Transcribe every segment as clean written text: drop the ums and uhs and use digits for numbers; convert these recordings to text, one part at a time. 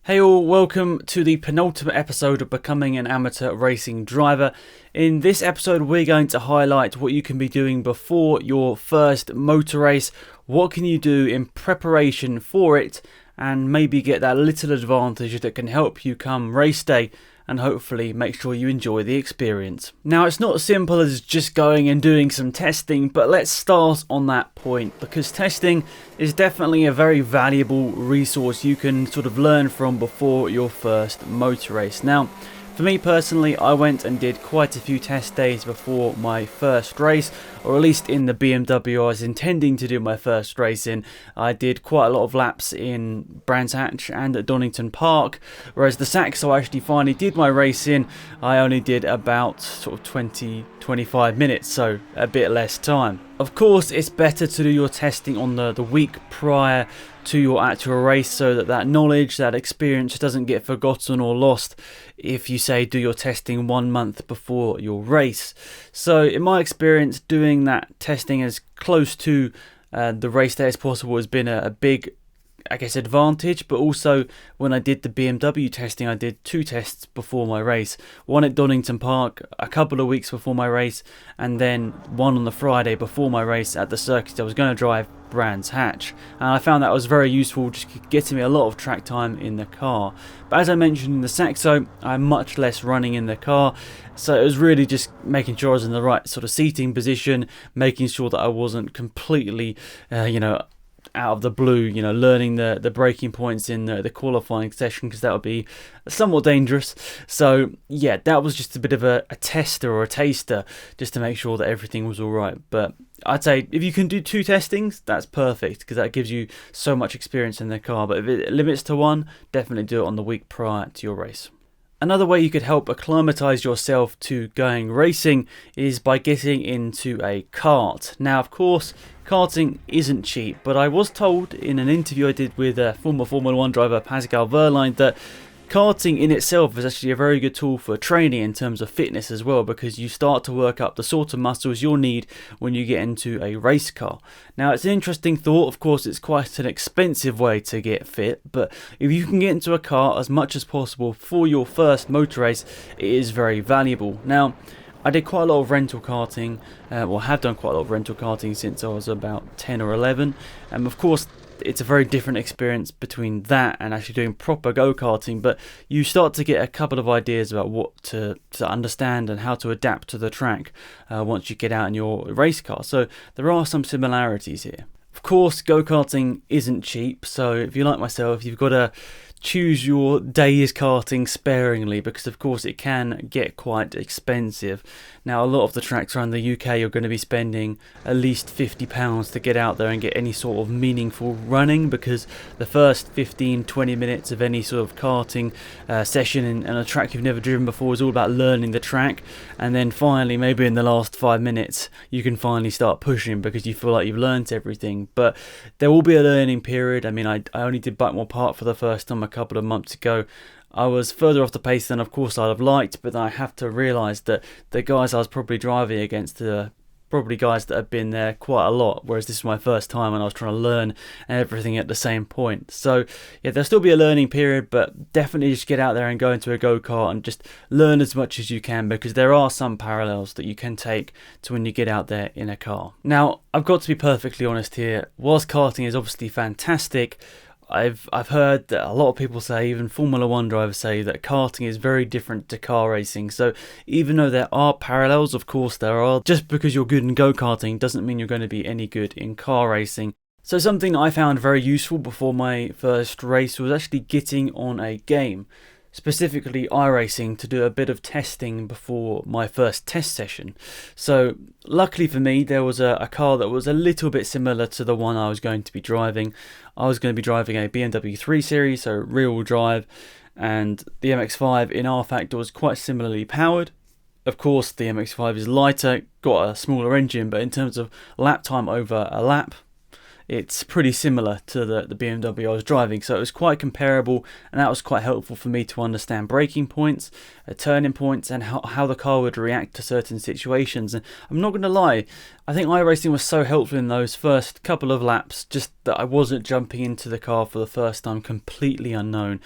Hey all, welcome to the penultimate episode of Becoming an Amateur Racing Driver. In this episode we're going to highlight what you can be doing before your first motor race, what can you do in preparation for it, and maybe get that little advantage that can help you come race day and hopefully make sure you enjoy the experience. Now, it's not as simple as just going and doing some testing, but let's start on that point, because testing is definitely a very valuable resource you can sort of learn from before your first motor race. Now, for me personally, I went and did quite a few test days before my first race, or at least in the BMW I was intending to do my first race in. I did quite a lot of laps in Brands Hatch and at Donington Park, whereas the Saxo I actually finally did my race in, I only did about sort of 20-25 minutes, so a bit less time. Of course, it's better to do your testing on the week prior to your actual race, so that knowledge, that experience doesn't get forgotten or lost if you say do your testing 1 month before your race. So in my experience, doing that testing as close to the race day as possible has been a big, I guess, advantage. But also when I did the BMW testing, I did 2 tests before my race, one at Donington Park a couple of weeks before my race, and then one on the Friday before my race at the circuit I was going to drive, Brands Hatch, and I found that was very useful, just getting me a lot of track time in the car. But as I mentioned in the Saxo, I'm much less running in the car, so it was really just making sure I was in the right sort of seating position, making sure that I wasn't completely out of the blue, learning the braking points in the qualifying session, because that would be somewhat dangerous. So yeah, that was just a bit of a tester or a taster, just to make sure that everything was all right. But I'd say if you can do 2 testings, that's perfect, because that gives you so much experience in the car. But if it limits to 1, definitely do it on the week prior to your race. Another way you could help acclimatise yourself to going racing is by getting into a kart. Now, of course, karting isn't cheap, but I was told in an interview I did with former Formula 1 driver Pascal Wehrlein that karting in itself is actually a very good tool for training in terms of fitness as well, because you start to work up the sort of muscles you'll need when you get into a race car. Now, it's an interesting thought. Of course, it's quite an expensive way to get fit, but if you can get into a car as much as possible for your first motor race, it is very valuable. Now, I did quite a lot of rental karting, have done quite a lot of rental karting since I was about 10 or 11, and of course it's a very different experience between that and actually doing proper go-karting, but you start to get a couple of ideas about what to understand and how to adapt to the track once you get out in your race car. So there are some similarities here. Of course, go-karting isn't cheap, so if you're like myself, you've got to choose your days karting sparingly, because of course it can get quite expensive. Now, a lot of the tracks around the UK you're going to be spending at least £50 to get out there and get any sort of meaningful running, because the first 15-20 minutes of any sort of karting session in a track you've never driven before is all about learning the track, and then finally maybe in the last 5 minutes you can finally start pushing because you feel like you've learnt everything. But there will be a learning period. I mean, I only did Buckmore Park for the first time a couple of months ago. I was further off the pace than of course I'd have liked, but I have to realise that the guys I was probably driving against are probably guys that have been there quite a lot, whereas this is my first time and I was trying to learn everything at the same point. So yeah, there'll still be a learning period, but definitely just get out there and go into a go-kart and just learn as much as you can, because there are some parallels that you can take to when you get out there in a car. Now, I've got to be perfectly honest here. Whilst karting is obviously fantastic, I've heard that a lot of people say, even Formula 1 drivers say, that karting is very different to car racing. So even though there are parallels, of course there are, just because you're good in go-karting doesn't mean you're going to be any good in car racing. So something I found very useful before my first race was actually getting on a game, specifically iRacing, to do a bit of testing before my first test session. So luckily for me, there was a car that was a little bit similar to the one I was going to be driving. I was going to be driving a BMW 3 Series, so rear-wheel drive, and the MX-5 in R Factor was quite similarly powered. Of course, the MX-5 is lighter, got a smaller engine, but in terms of lap time over a lap, it's pretty similar to the BMW I was driving, so it was quite comparable, and that was quite helpful for me to understand braking points, turning points, and how the car would react to certain situations. And I'm not going to lie, I think iRacing was so helpful in those first couple of laps, just that I wasn't jumping into the car for the first time completely unknown.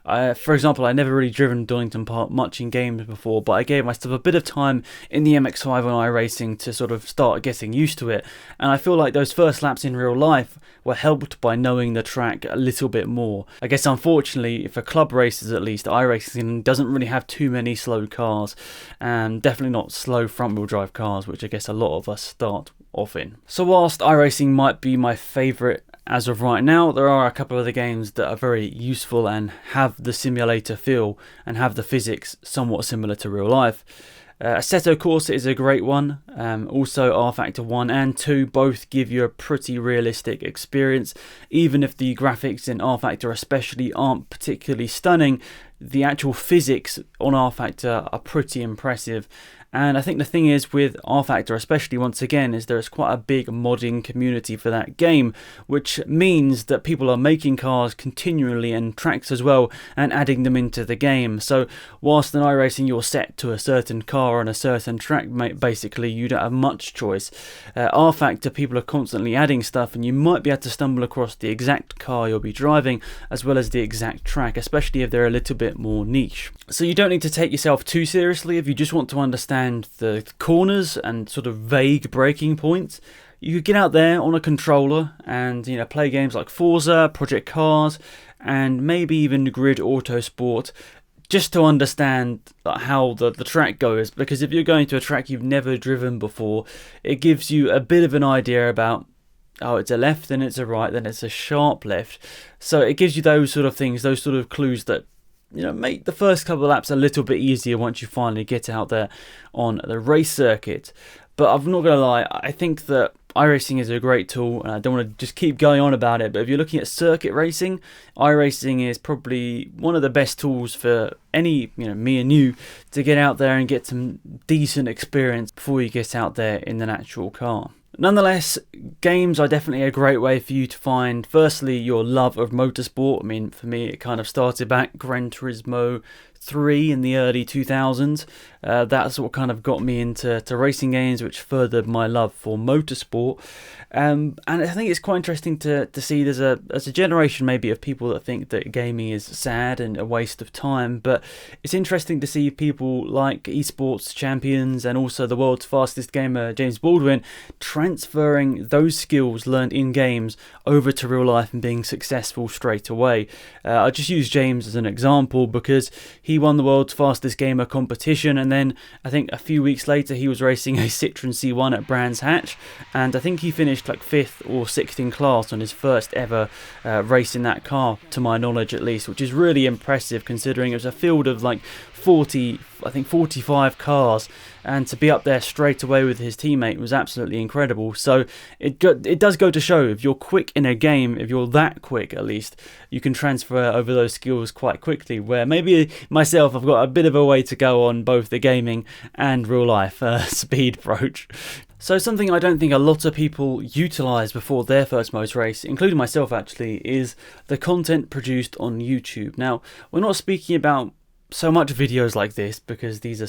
For example, I never really driven Donington Park much in games before, but I gave myself a bit of time in the MX-5 on iRacing to sort of start getting used to it, and I feel like those first laps in real life were helped by knowing the track a little bit more. I guess unfortunately, for club races at least, iRacing doesn't really have too many slow cars, and definitely not slow front-wheel drive cars, which I guess a lot of us start off in. So whilst iRacing might be my favourite as of right now, there are a couple of other games that are very useful and have the simulator feel and have the physics somewhat similar to real life. Assetto Corsa is a great one. Also R-Factor 1 and 2 both give you a pretty realistic experience. Even if the graphics in R-Factor especially aren't particularly stunning, the actual physics on R-Factor are pretty impressive. And I think the thing is with R-Factor especially, once again, is there's quite a big modding community for that game, which means that people are making cars continually and tracks as well and adding them into the game. So whilst in iRacing you're set to a certain car on a certain track, basically you don't have much choice. R-Factor, people are constantly adding stuff, and you might be able to stumble across the exact car you'll be driving as well as the exact track, especially if they're a little bit more niche. So you don't need to take yourself too seriously if you just want to understand the corners and sort of vague braking points. You could get out there on a controller and play games like Forza, Project Cars, and maybe even Grid Autosport, just to understand how the track goes. Because if you're going to a track you've never driven before, it gives you a bit of an idea about, oh, it's a left, then it's a right, then it's a sharp left. So it gives you those sort of things, those sort of clues that make the first couple of laps a little bit easier once you finally get out there on the race circuit. But I'm not going to lie, I think that iRacing is a great tool, and I don't want to just keep going on about it, but if you're looking at circuit racing, iRacing is probably one of the best tools for any, me and you, to get out there and get some decent experience before you get out there in an actual car. Nonetheless, games are definitely a great way for you to find, firstly, your love of motorsport. I mean, for me, it kind of started back Gran Turismo 3 in the early 2000s. That's what kind of got me into racing games, which furthered my love for motorsport. And I think it's quite interesting to see there's a generation maybe of people that think that gaming is sad and a waste of time, but it's interesting to see people like esports champions and also the world's fastest gamer James Baldwin transferring those skills learned in games over to real life and being successful straight away. I'll just use James as an example because he won the world's fastest gamer competition, and then I think a few weeks later he was racing a Citroen C1 at Brands Hatch, and I think he finished like 5th or 6th in class on his first ever race in that car, to my knowledge at least, which is really impressive considering it was a field of like 45 cars, and to be up there straight away with his teammate was absolutely incredible. So it does go to show, if you're quick in a game, if you're that quick at least, you can transfer over those skills quite quickly, where maybe myself, I've got a bit of a way to go on both the gaming and real life speed approach. So something I don't think a lot of people utilise before their first motor race, including myself actually, is the content produced on YouTube. Now, we're not speaking about so much videos like this because these are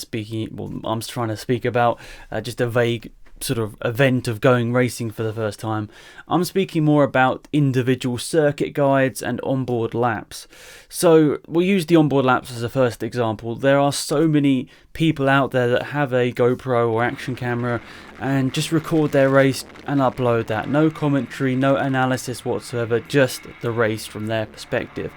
I'm trying to speak about just a vague sort of event of going racing for the first time. I'm speaking more about individual circuit guides and onboard laps. So we'll use the onboard laps as a first example. There are so many people out there that have a GoPro or action camera and just record their race and upload that. No commentary, no analysis whatsoever, just the race from their perspective.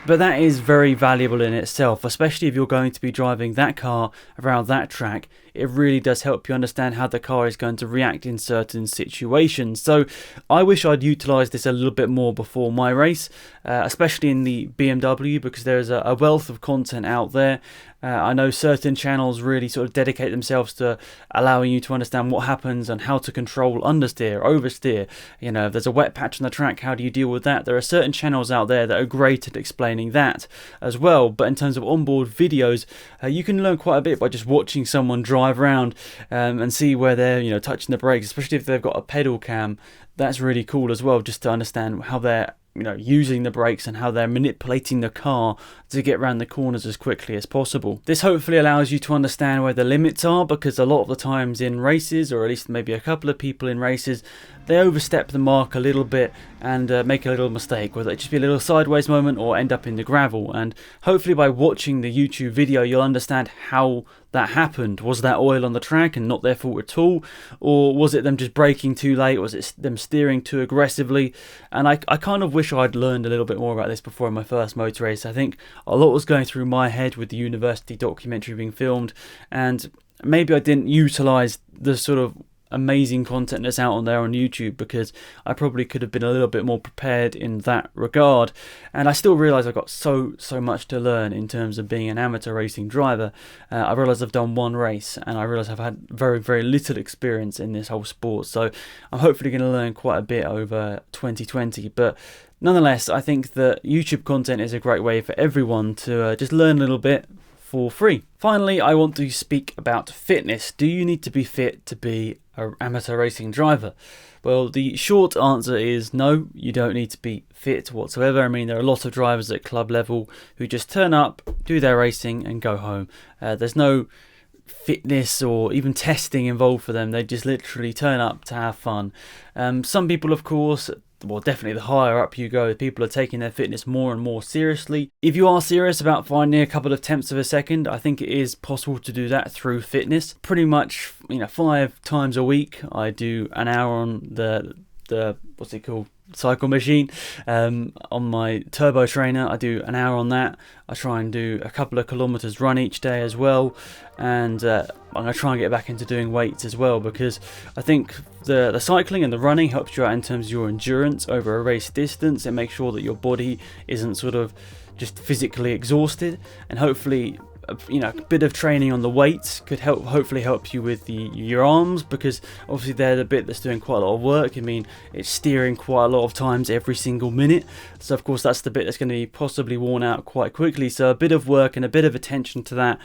But that is very valuable in itself, especially if you're going to be driving that car around that track. It really does help you understand how the car is going to react in certain situations. So I wish I'd utilised this a little bit more before my race, especially in the BMW, because there's a wealth of content out there. I know certain channels really sort of dedicate themselves to allowing you to understand what happens and how to control understeer, oversteer. If there's a wet patch on the track, how do you deal with that? There are certain channels out there that are great at explaining that as well. But in terms of onboard videos, you can learn quite a bit by just watching someone drive around and see where they're touching the brakes, especially if they've got a pedal cam. that's really cool as well, just to understand how they're using the brakes and how they're manipulating the car to get around the corners as quickly as possible. This hopefully allows you to understand where the limits are, because a lot of the times in races, or at least maybe a couple of people in races, they overstep the mark a little bit and make a little mistake, whether it just be a little sideways moment or end up in the gravel. And hopefully by watching the YouTube video you'll understand how that happened. Was that oil on the track and not their fault at all, or was it them just braking too late? Was it them steering too aggressively? And I kind of wish I'd learned a little bit more about this before in my first motor race. I think a lot was going through my head with the university documentary being filmed, and maybe I didn't utilise the sort of amazing content that's out on there on YouTube, because I probably could have been a little bit more prepared in that regard. And I still realise I've got so much to learn in terms of being an amateur racing driver. I realise I've done one race, and I realise I've had very little experience in this whole sport, so I'm hopefully going to learn quite a bit over 2020. But nonetheless, I think that YouTube content is a great way for everyone to just learn a little bit for free. Finally, I want to speak about fitness. Do you need to be fit to be an amateur racing driver? Well, the short answer is no, you don't need to be fit whatsoever. I mean, there are a lot of drivers at club level who just turn up, do their racing and go home. There's no fitness or even testing involved for them. They just literally turn up to have fun. Some people, of course, well, definitely the higher up you go, people are taking their fitness more and more seriously. If you are serious about finding a couple of tenths of a second, I think it is possible to do that through fitness. Pretty much, 5 times a week, I do an hour on the what's it called, cycle machine. On my turbo trainer, I do an hour on that. I try and do a couple of kilometers run each day as well, and I'm going to try and get back into doing weights as well, because I think the cycling and the running helps you out in terms of your endurance over a race distance. It makes sure that your body isn't sort of just physically exhausted, and hopefully a bit of training on the weights could hopefully help you with your arms, because obviously they're the bit that's doing quite a lot of work. I mean, it's steering quite a lot of times every single minute, so of course that's the bit that's going to be possibly worn out quite quickly. So a bit of work and a bit of attention to that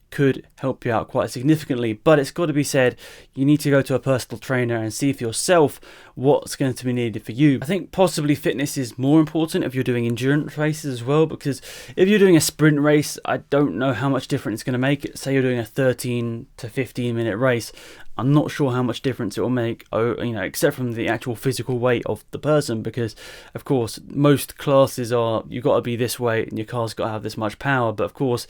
could help you out quite significantly. But it's got to be said, you need to go to a personal trainer and see for yourself what's going to be needed for you. I think possibly fitness is more important if you're doing endurance races as well, because if you're doing a sprint race, I don't know how much difference it's going to make. Say you're doing a 13 to 15 minute race, I'm not sure how much difference it will make, except from the actual physical weight of the person, because of course most classes are, you've got to be this weight and your car's got to have this much power, but of course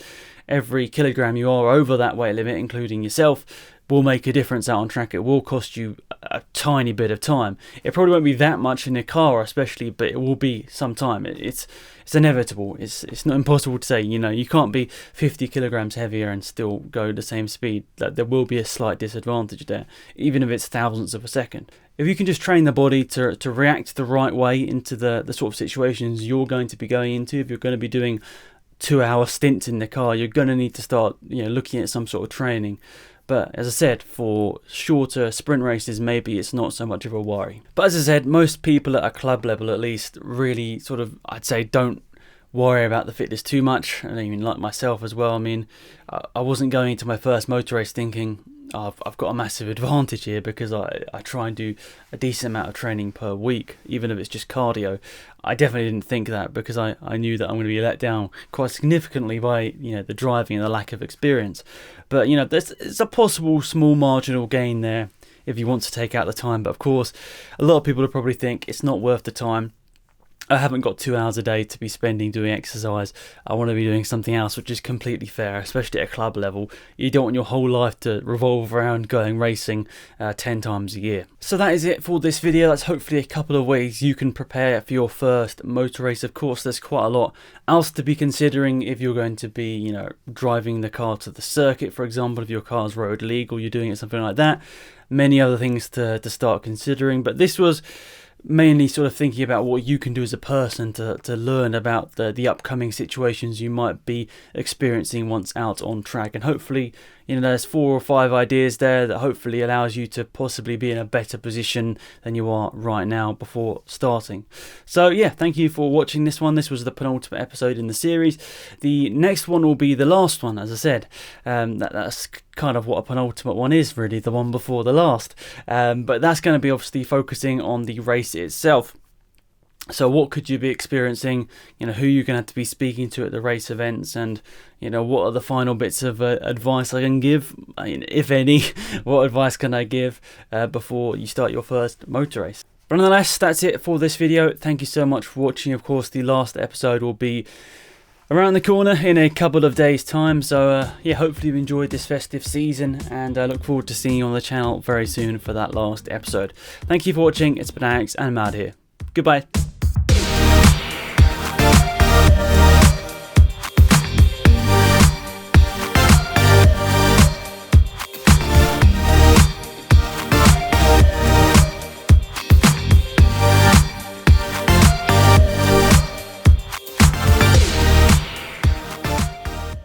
every kilogram you are over that weight limit, including yourself, will make a difference out on track. It will cost you a tiny bit of time. It probably won't be that much in a car especially, but it will be some time. It's inevitable. It's not impossible to say, you can't be 50 kilograms heavier and still go the same speed. There will be a slight disadvantage there, even if it's thousandths of a second. If you can just train the body to react the right way into the sort of situations you're going to be going into, if you're going to be doing 2-hour stints in the car, you're going to need to start looking at some sort of training. But as I said, for shorter sprint races, maybe it's not so much of a worry. But as I said, most people at a club level at least really sort of, I'd say, don't worry about the fitness too much. I mean, like myself as well. I mean, I wasn't going into my first motor race thinking, I've got a massive advantage here, because I try and do a decent amount of training per week, even if it's just cardio. I definitely didn't think that, because I knew that I'm going to be let down quite significantly by the driving and the lack of experience. But there's a possible small marginal gain there if you want to take out the time. But of course, a lot of people will probably think it's not worth the time. I haven't got 2 hours a day to be spending doing exercise. I want to be doing something else, which is completely fair, especially at a club level. You don't want your whole life to revolve around going racing 10 times a year. So that is it for this video. That's hopefully a couple of ways you can prepare for your first motor race. Of course, there's quite a lot else to be considering if you're going to be, driving the car to the circuit, for example. If your car's road legal, you're doing it, something like that. Many other things to start considering, but this was mainly sort of thinking about what you can do as a person to learn about the upcoming situations you might be experiencing once out on track. And hopefully, there's 4 or 5 ideas there that hopefully allows you to possibly be in a better position than you are right now before starting. So yeah, thank you for watching this one. This was the penultimate episode in the series. The next one will be the last one, as I said. That's kind of what a penultimate one is, really, the one before the last. But that's going to be obviously focusing on the race itself. So what could you be experiencing, who you're going to have to be speaking to at the race events, and what are the final bits of advice I can give, if any. What advice can I give before you start your first motor race? But nonetheless, that's it for this video. Thank you so much for watching. Of course, the last episode will be around the corner in a couple of days' time. So yeah, hopefully you've enjoyed this festive season, and I look forward to seeing you on the channel very soon for that last episode. Thank you for watching. It's been Alex and Mad here. Goodbye.